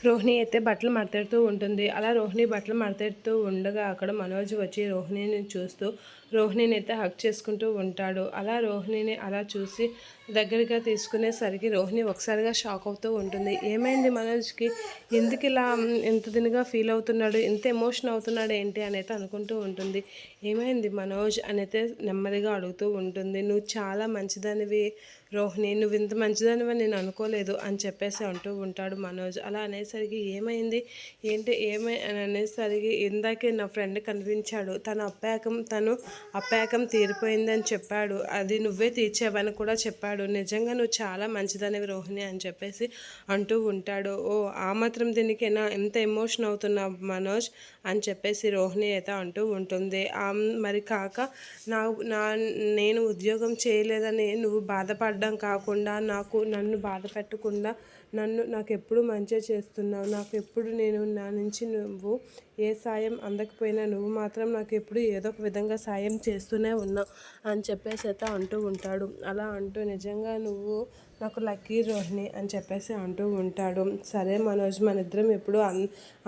రోహిణి అయితే బట్టలు మడతెడుతూ ఉంటుంది. అలా రోహిణి బట్టలు మడతెడుతూ ఉండగా అక్కడ మనోజ్ వచ్చి రోహిణిని చూస్తూ రోహిణిని అయితే హగ్ చేసుకుంటూ ఉంటాడు. అలా రోహిణిని అలా చూసి దగ్గరగా తీసుకునేసరికి రోహిణి ఒకసారిగా షాక్ అవుతూ ఉంటుంది. ఏమైంది మనోజ్కి, ఎందుకు ఇలా ఎంత దినగా ఫీల్ అవుతున్నాడు, ఎంత ఎమోషన్ అవుతున్నాడు ఏంటి అని అయితే అనుకుంటూ ఉంటుంది. ఏమైంది మనోజ్ అని అయితే నెమ్మదిగా అడుగుతూ ఉంటుంది. నువ్వు చాలా మంచిదానివి రోహిణి, నువ్వు ఇంత మంచిదానివి నేను అనుకోలేదు అని చెప్పేసి అంటూ ఉంటాడు మనోజ్. అలా అనేసరికి ఏమైంది ఏంటి అని అనేసరికి ఇందాకే నా ఫ్రెండ్ కనిపించాడు, తను అప్పాకం తీరిపోయిందని చెప్పాడు, అది నువ్వే తీర్చావని కూడా చెప్పాడు. నిజంగా నువ్వు చాలా మంచిదానివి రోహిణి అని చెప్పేసి అంటూ ఉంటాడు. ఓ ఆ మాత్రం దీనికైనా ఎంత ఎమోషన్ అవుతున్నావు మనోజ్ అని చెప్పేసి రోహిణి అయితే అంటూ ఉంటుంది. మరి కాక నా నా నేను ఉద్యోగం చేయలేదని నువ్వు బాధపడడం కాకుండా నన్ను బాధ పెట్టకుండా నాకు ఎప్పుడు మంచిగా చేస్తున్నావు, నాకు ఎప్పుడు నా నుంచి నువ్వు ఏ సాయం అందకపోయినా నువ్వు మాత్రం నాకు ఎప్పుడు ఏదో ఒక విధంగా సాయం చేస్తూనే ఉన్నావు అని చెప్పేసి అయితే అంటూ ఉంటాడు. అలా అంటూ నిజంగా నువ్వు నాకు లక్కీ రోహిణి అని చెప్పేసి అంటూ ఉంటాడు. సరే మనోజ్, మన ఇద్దరం ఎప్పుడు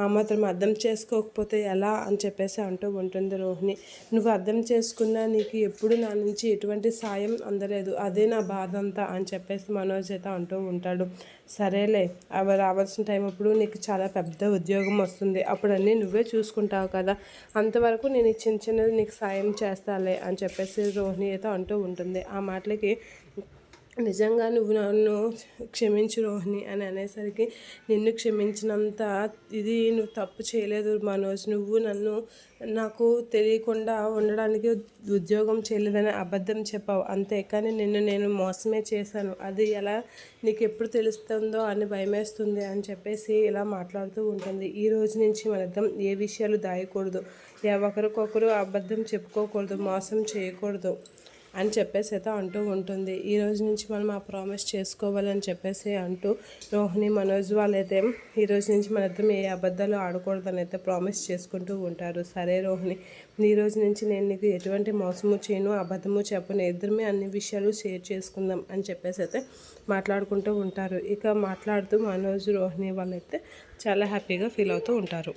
ఆ మాత్రం అర్థం చేసుకోకపోతే ఎలా అని చెప్పేసి అంటూ ఉంటుంది రోహిణి. నువ్వు అర్థం చేసుకున్నా నీకు ఎప్పుడు నా నుంచి ఎటువంటి సాయం అందలేదు, అదే నా బాధ అంతా అని చెప్పేసి మనోజ్ అయితే అంటూ ఉంటాడు. సరేలే, అవి రావాల్సిన టైం అప్పుడు నీకు చాలా పెద్ద ఉద్యోగం వస్తుంది, అప్పుడు అన్నీ నువ్వే చూసుకుంటావు కదా, అంతవరకు నేను చిన్న చిన్నది నీకు సాయం చేస్తాలే అని చెప్పేసి రోహిణి అయితే అంటూ ఉంటుంది. ఆ మాటలకి నిజంగా నువ్వు నన్ను క్షమించు రోహిణి అని అనేసరికి, నిన్ను క్షమించినంత ఇది నువ్వు తప్పు చేయలేదు మనోజ్, నువ్వు నాకు తెలియకుండా ఉండడానికి ఉద్యోగం చేయలేదని అబద్ధం చెప్పావు అంతే, కానీ నేను మోసమే చేశాను, అది ఎలా నీకు ఎప్పుడు తెలుస్తుందో అని భయమేస్తుంది అని చెప్పేసి ఇలా మాట్లాడుతూ ఉంటుంది. ఈ రోజు నుంచి మన ఏ విషయాలు దాయకూడదు, ఒకరికొకరు అబద్ధం చెప్పుకోకూడదు, మోసం చేయకూడదు అని చెప్పేసి అయితే అంటూ ఉంటుంది. ఈ రోజు నుంచి మనం ఆ ప్రామిస్ చేసుకోవాలని చెప్పేసి అంటూ రోహిణి మనోజ్ వాళ్ళైతే ఈ రోజు నుంచి మన ఇద్దరం ఏ అబద్ధాలు ఆడకూడదని అయితే ప్రామిస్ చేసుకుంటూ ఉంటారు. సరే రోహిణి, ఈ రోజు నుంచి నేను నీకు ఎటువంటి మోసము చేయను, అబద్ధము చెప్పను, ఇద్దరమే అన్ని విషయాలు షేర్ చేసుకుందాం అని చెప్పేసి అయితే మాట్లాడుకుంటూ ఉంటారు. ఇక మాట్లాడుతూ మనోజ్ రోహిణి వాళ్ళైతే చాలా హ్యాపీగా ఫీల్ అవుతూ ఉంటారు.